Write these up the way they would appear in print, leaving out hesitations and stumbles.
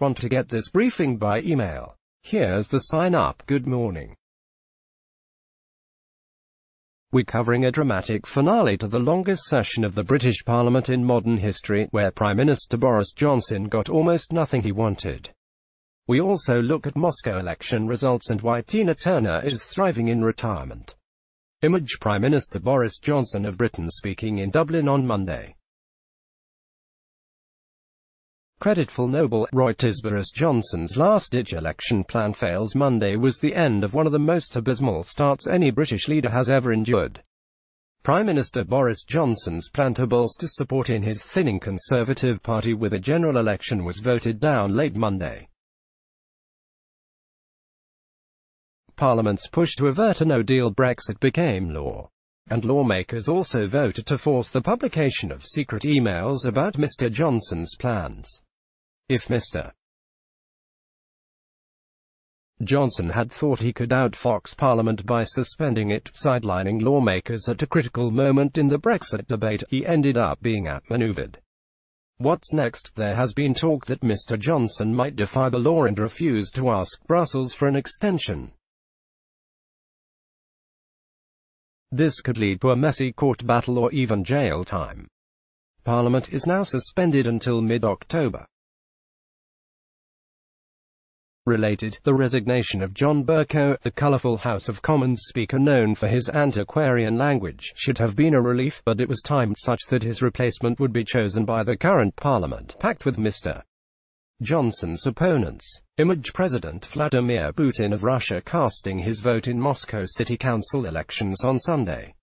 Want to get this briefing by email? Here's the sign up. Good morning. We're covering a dramatic finale to the longest session of the British Parliament in modern history, where Prime Minister Boris Johnson got almost nothing he wanted. We also look at Moscow election results and why Tina Turner is thriving in retirement. Image: Prime Minister Boris Johnson of Britain speaking in Dublin on Monday. Creditful Noble, Reuters. Boris Johnson's last-ditch election plan fails Monday was the end of one of the most abysmal starts any British leader has ever endured. Prime Minister Boris Johnson's plan to bolster support in his thinning Conservative Party with a general election was voted down late Monday. Parliament's push to avert a no-deal Brexit became law, and lawmakers also voted to force the publication of secret emails about Mr. Johnson's plans. If Mr. Johnson had thought he could outfox Parliament by suspending it, sidelining lawmakers at a critical moment in the Brexit debate, he ended up being outmaneuvered. What's next? There has been talk that Mr. Johnson might defy the law and refuse to ask Brussels for an extension. This could lead to a messy court battle or even jail time. Parliament is now suspended until mid-October. Related, the resignation of John Bercow, the colourful House of Commons Speaker known for his antiquarian language, should have been a relief, but it was timed such that his replacement would be chosen by the current Parliament, packed with Mr. Johnson's opponents. Image: President Vladimir Putin of Russia casting his vote in Moscow City Council elections on Sunday.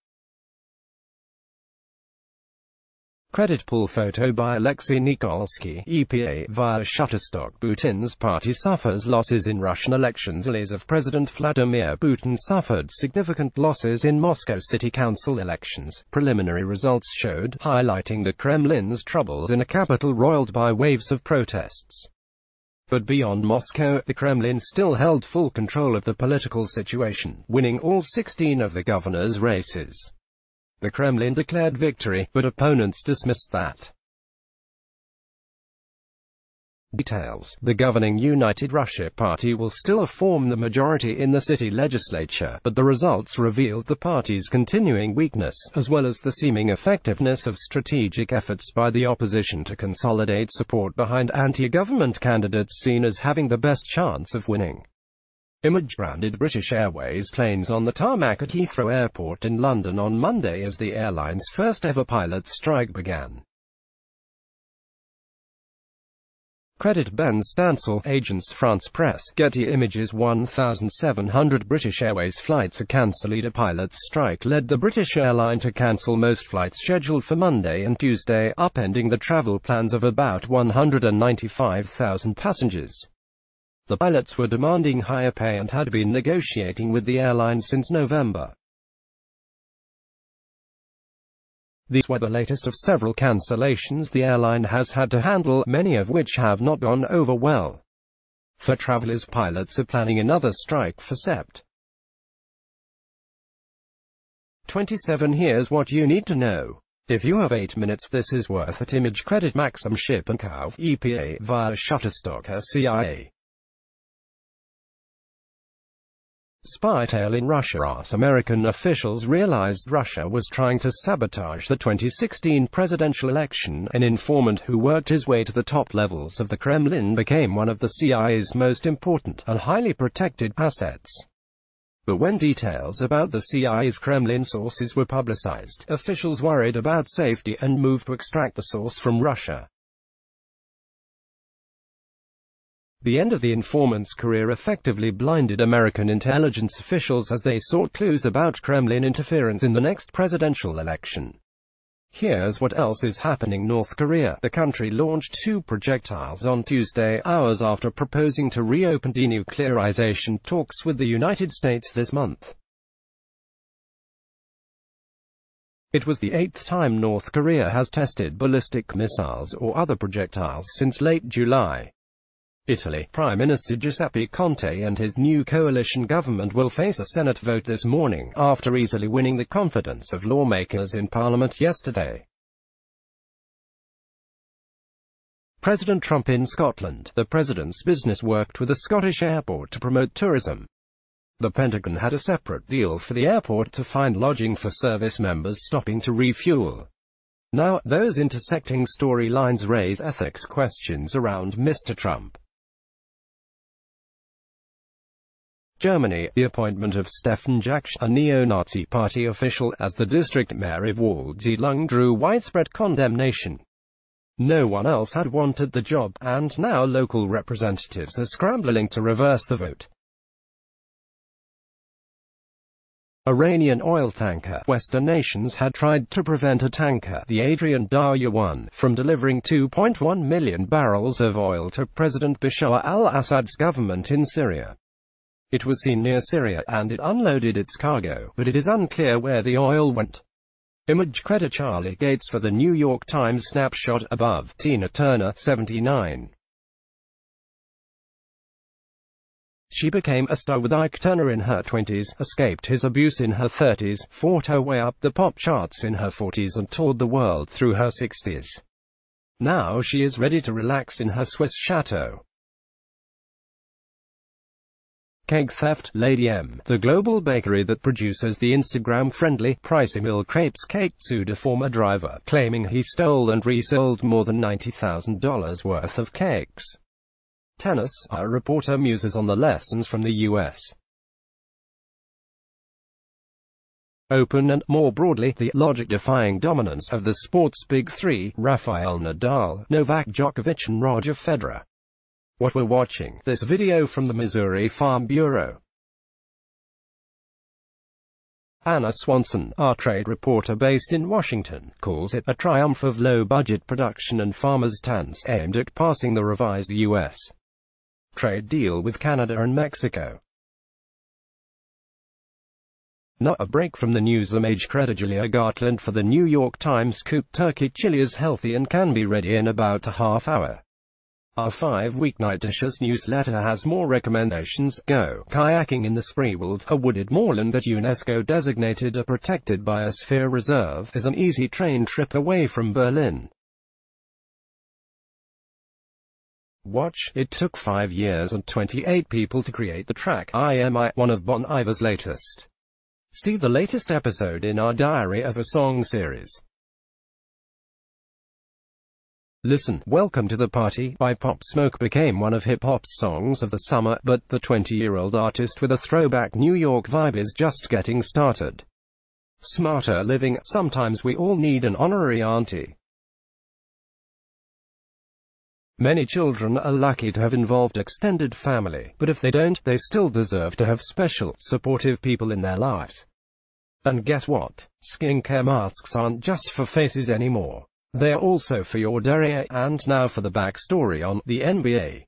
Credit pull photo by Alexei Nikolsky, EPA, via Shutterstock. Putin's party suffers losses in Russian elections. Allies of President Vladimir Putin suffered significant losses in Moscow City Council elections, preliminary results showed, highlighting the Kremlin's troubles in a capital roiled by waves of protests. But beyond Moscow, the Kremlin still held full control of the political situation, winning all 16 of the governors' races. The Kremlin declared victory, but opponents dismissed that. Details: the governing United Russia Party will still form the majority in the city legislature, but the results revealed the party's continuing weakness, as well as the seeming effectiveness of strategic efforts by the opposition to consolidate support behind anti-government candidates seen as having the best chance of winning. Image: branded British Airways planes on the tarmac at Heathrow Airport in London on Monday as the airline's first-ever pilots' strike began. Credit: Ben Stansel, Agence France Presse. Getty Images. 1,700 British Airways flights are cancelled. A pilots' strike led the British airline to cancel most flights scheduled for Monday and Tuesday, upending the travel plans of about 195,000 passengers. The pilots were demanding higher pay and had been negotiating with the airline since November. These were the latest of several cancellations the airline has had to handle, many of which have not gone over well. For travelers, pilots are planning another strike for Sept. 27. Here's what you need to know. If you have 8 minutes, this is worth it. Image: Credit Maxim Ship and Kauf, EPA, via Shutterstock. CIA. Spy tale in Russia. As American officials realized Russia was trying to sabotage the 2016 presidential election, an informant who worked his way to the top levels of the Kremlin became one of the CIA's most important and highly protected assets. But when details about the CIA's Kremlin sources were publicized, officials worried about safety and moved to extract the source from Russia. The end of the informant's career effectively blinded American intelligence officials as they sought clues about Kremlin interference in the next presidential election. Here's what else is happening. North Korea. The country launched 2 projectiles on Tuesday, hours after proposing to reopen denuclearization talks with the United States this month. It was the 8th time North Korea has tested ballistic missiles or other projectiles since late July. Italy. Prime Minister Giuseppe Conte and his new coalition government will face a Senate vote this morning, after easily winning the confidence of lawmakers in Parliament yesterday. President Trump in Scotland. The president's business worked with a Scottish airport to promote tourism. The Pentagon had a separate deal for the airport to find lodging for service members stopping to refuel. Now, those intersecting storylines raise ethics questions around Mr. Trump. Germany, the appointment of Stefan Jaksch, a neo-Nazi party official, as the district mayor of Waldseelung drew widespread condemnation. No one else had wanted the job, and now local representatives are scrambling to reverse the vote. Iranian oil tanker. Western nations had tried to prevent a tanker, the Adrian Darya 1, from delivering 2.1 million barrels of oil to President Bashar al-Assad's government in Syria. It was seen near Syria, and it unloaded its cargo, but it is unclear where the oil went. Image credit Charlie Gates for the New York Times. Snapshot above. Tina Turner, 79. She became a star with Ike Turner in her 20s, escaped his abuse in her 30s, fought her way up the pop charts in her 40s and toured the world through her 60s. Now she is ready to relax in her Swiss chateau. Cake theft. Lady M, the global bakery that produces the Instagram-friendly, pricey Mill crepes cake, sued a former driver, claiming he stole and resold more than $90,000 worth of cakes. Tennis. A reporter muses on the lessons from the U.S. Open and, more broadly, the logic-defying dominance of the sport's big three, Rafael Nadal, Novak Djokovic and Roger Federer. What we're watching. This video from the Missouri Farm Bureau. Anna Swanson, our trade reporter based in Washington, calls it a triumph of low-budget production and farmers' stance aimed at passing the revised U.S. trade deal with Canada and Mexico. Now, a break from the news. Image credit Julia Gartland for the New York Times. Cooked turkey chili is healthy and can be ready in about a half hour. Our 5 weeknight dishes newsletter has more recommendations. Go kayaking in the Spreewald, a wooded moorland that UNESCO designated a protected biosphere reserve, is an easy train trip away from Berlin. Watch. It took 5 years and 28 people to create the track I Am I, one of Bon Iver's latest. See the latest episode in our Diary of a Song series. Listen, Welcome to the Party by Pop Smoke became one of hip-hop's songs of the summer, but the 20-year-old artist with a throwback New York vibe is just getting started. Smarter living. Sometimes we all need an honorary auntie. Many children are lucky to have involved extended family, but if they don't, they still deserve to have special, supportive people in their lives. And guess what? Skincare masks aren't just for faces anymore. They are also for your derriere. And now for the backstory on the NBA.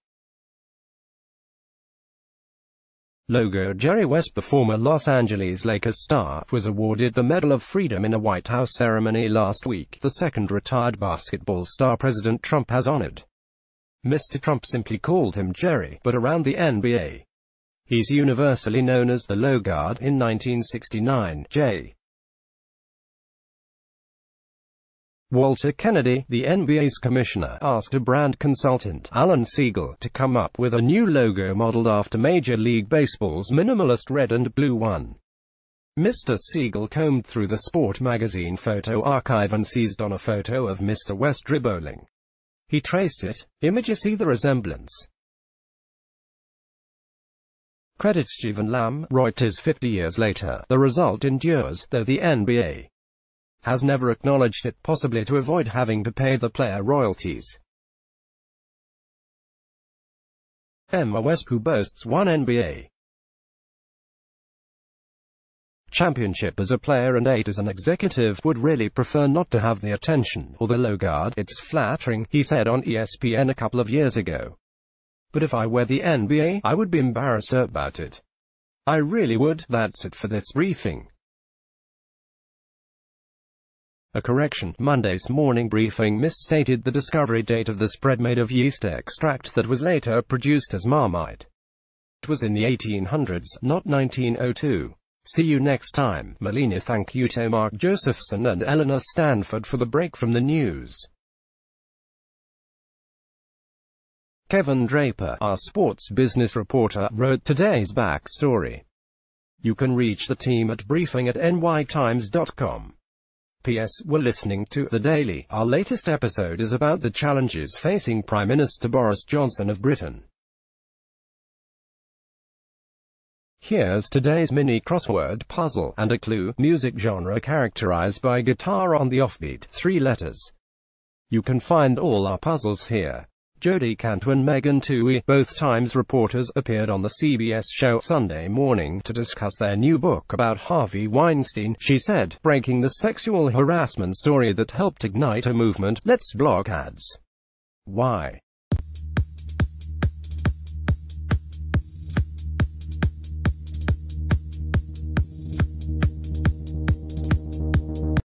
Logo. Jerry West, the former Los Angeles Lakers star, was awarded the Medal of Freedom in a White House ceremony last week, the second retired basketball star President Trump has honored. Mr. Trump simply called him Jerry, but around the NBA, he's universally known as the Logard. In 1969, J. Walter Kennedy, the NBA's commissioner, asked a brand consultant, Alan Siegel, to come up with a new logo modeled after Major League Baseball's minimalist red and blue one. Mr. Siegel combed through the Sport magazine photo archive and seized on a photo of Mr. West dribbling. He traced it. Images see the resemblance. Credits Jeevan Lam. Reuters. 50 years later, the result endures, though the NBA has never acknowledged it, possibly to avoid having to pay the player royalties. Emma West, who boasts one NBA championship as a player and 8 as an executive, would really prefer not to have the attention, or the Logard. It's flattering, he said on ESPN a couple of years ago. But if I were the NBA, I would be embarrassed about it. I really would. That's it for this briefing. A correction. Monday's morning briefing misstated the discovery date of the spread made of yeast extract that was later produced as Marmite. It was in the 1800s, not 1902. See you next time. Melina. Thank you to Mark Josephson and Eleanor Stanford for the break from the news. Kevin Draper, our sports business reporter, wrote today's backstory. You can reach the team at briefing@nytimes.com. P.S. We're listening to The Daily. Our latest episode is about the challenges facing Prime Minister Boris Johnson of Britain. Here's today's mini crossword puzzle, and a clue. Music genre characterized by guitar on the offbeat, 3 letters. You can find all our puzzles here. Jodie Cantu and Megan Twohey, both Times reporters, appeared on the CBS show Sunday morning to discuss their new book about Harvey Weinstein, she said, breaking the sexual harassment story that helped ignite a movement. Let's block ads. Why?